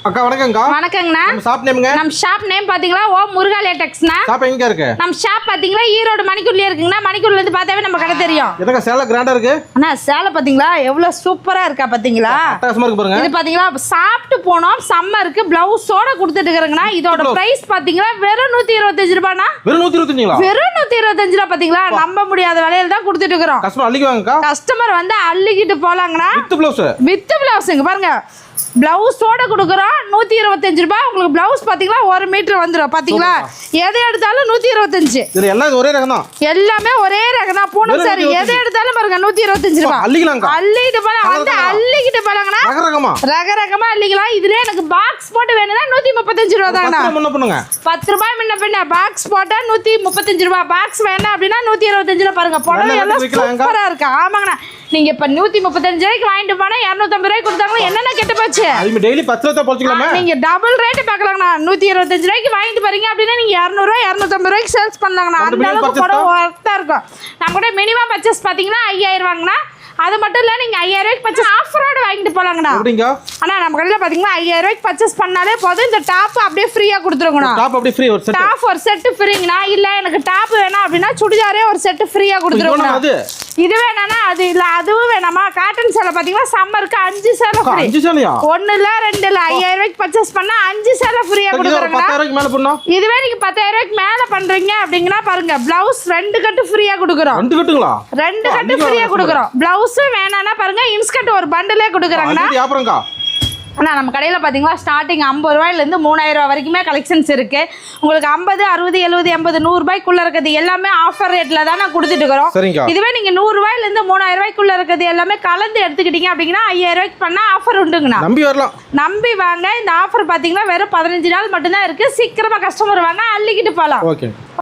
அக்கா வணக்கம்க்கா. வணக்கங்கண்ணா. நம்ம ஷாப் நேம்ங்க? நம்ம ஷாப் நேம் பாத்தீங்களா ஓ முருகா லேட்டெக்ஸ்ண்ணா. ஷாப் எங்க இருக்கு? நம்ம ஷாப் பாத்தீங்களா ஈரோடு மணிக்கூர்ல இருக்குங்கண்ணா. மணிக்கூர்ல இருந்து பார்த்தாவே நம்ம கடை தெரியும். எதங்க சேலை கிராண்டா இருக்கு? அண்ணா சேலை பாத்தீங்களா எவ்வளவு சூப்பரா இருக்கா பாத்தீங்களா? அட்டகாசமா இருக்கு பாருங்க. இது பாத்தீங்களா சாப்பிட்டு போனோம் சம்மருக்கு பிளவுஸோட கொடுத்துட்டு இருக்கறங்கண்ணா. இதோட பிரைஸ் பாத்தீங்களா வெறும் 125 ரூபாய்ண்ணா. வெறும் 125ங்களா? வெறும் 125 ரூபாய் பாத்தீங்களா? நம்ப முடியாத விலையில தான் கொடுத்துட்டு இருக்கோம். கஸ்டமர் அள்ளிக்குவாங்கக்கா. கஸ்டமர் வந்து அள்ளிக்கிட்டு போலாங்கண்ணா. வித் பிளவுஸ்ங்க பாருங்க. பிளவுஸோட கொடுக்குறோம் 125 ரூபாய். உங்களுக்கு பிளவுஸ் பாத்தீங்களா 1 மீட்டர் வந்துடும். பாத்தீங்களா எதை எடுத்தாலும் 125. இது எல்லாம் ஒரே ரகம் தான். எல்லாமே ஒரே ரகம் தான். பூனம் சாரி எதை எடுத்தாலும் பாருங்க 125 ரூபாய். அள்ளிக்கிட்டு போலாம். வந்து அள்ளிக்கிட்டு போலாங்கண்ணா. ரகரகமா அள்ளிக்கலாம். இதுல எனக்கு பாக்ஸ் போட்டு வேணும்னா 135 ரூபாய் தாங்கண்ணா. 10 ரூபாய் முன்ன பின்ன பாக்ஸ் போட்டா 135 ரூபாய். பாக்ஸ் வேண்டாம் அப்படின்னா 125 ரூபாய். பாருங்க புடவை எல்லாம் சூப்பரா இருக்கு. ஆமாங்கண்ணா. நீங்க இப்ப 135 ரூபாய்க்கு வாங்கிட்டு போனா 250 ரூபாய்க்கு கொடுத்தாங்க. என்னென்ன கெட்டு போச்சு? டெய்லி 10 ரூபாய் போச்சுக்கலாமா? நீங்க டபுள் ரேட் பார்க்கலாங்கண்ணா. 125 ரூபாய்க்கு வாங்கிட்டு போறீங்க அப்படின்னா நீங்க 200 ரூபாய் 250 ரூபாய்க்கு சேல்ஸ் பண்ணலாங்கண்ணா. அந்த அளவுக்கு புடவை ஒர்த்தா இருக்கும். நான் கூட மினிமம் பர்ச்சேஸ் பாத்தீங்கன்னா 5000 வாங்கண்ணா. அது மட்டும் இல்ல நீங்க 5000 ரூபாய்க்கு பர்ச்சேஸ் ஆஃபரோட வாங்கிட்டு போலாங்கண்ணா. ஆனா நம்ம கடையில பாத்தீங்கன்னா 5000 ரூபாய்க்கு பர்ச்சேஸ் பண்ணாலே போதும். இந்த டாப் அப்படியே ஃப்ரீயா கொடுத்துருங்கண்ணா. டாப் அப்படியே ஃப்ரீ ஒரு செட். டாப் ஒரு செட் ஃப்ரீங்கண்ணா. இல்ல எனக்கு டாப் வேணாம் அப்படின்னா சுடிதாரே ஒரு செட் ஃப்ரீயா கொடுத்துருங்கண்ணா. இது வேணானா அது இல்ல அதுவும் வேணாமா? காட்டன் சேலை பாத்தீங்கன்னா சம்மருக்கு 5 சேலை ஃப்ரீ. 5 சேலையா? 1 இல்ல 2 இல்ல 5000 ரூபாய்க்கு பர்ச்சேஸ் பண்ணா 5 சேலை ஃப்ரீயா கொடுக்குறாங்க. 10000 ரூபாய்க்கு மேல பண்ணா இதுவே நீங்க 10000 ரூபாய்க்கு மேல பண்றீங்க அப்படிங்கனா பாருங்க பிளவுஸ் 2 கட்டு ஃப்ரீயா கொடுக்குறோம். 2 கட்டுங்களா? 2 கட்டு ஃப்ரீயா கொடுக்குறோம். பிளவுஸ் வேணானா பாருங்க இன்ஸ்கர்ட் ஒரு பண்டலே கொடுக்குறாங்கனா. இது வியாபாரம்க்கா. ஆனா நம்ம கடையில பாத்தீங்களா ஸ்டார்டிங் 50 ரூபாயில இருந்து 3000 ரூபாய் வரைக்குமே கலெக்ஷன்ஸ் இருக்கு. உங்களுக்கு 50 60 70 80 100 ரூபாய்க்குள்ள இருக்குது எல்லாமே ஆஃபர் ரேட்ல தான் நான் கொடுத்துட்டு இருக்கோம். இதுவே நீங்க 100 ரூபாயில இருந்து 3000 ரூபாய்க்குள்ள இருக்குது எல்லாமே கலந்து எடுத்துக்கிட்டீங்க அப்படின்னா 5000 ரூபாய்க்கு பண்ணா ஆஃபர் உண்டுங்கண்ணா. நம்பி வரலாம். நம்பி வாங்க. இந்த ஆஃபர் பாத்தீங்கன்னா வெறும் 15 நாள் மட்டும் தான் இருக்கு. சீக்கிரமா கஸ்டமர் வாங்க அள்ளிக்கிட்டு போலாம். ஓகே.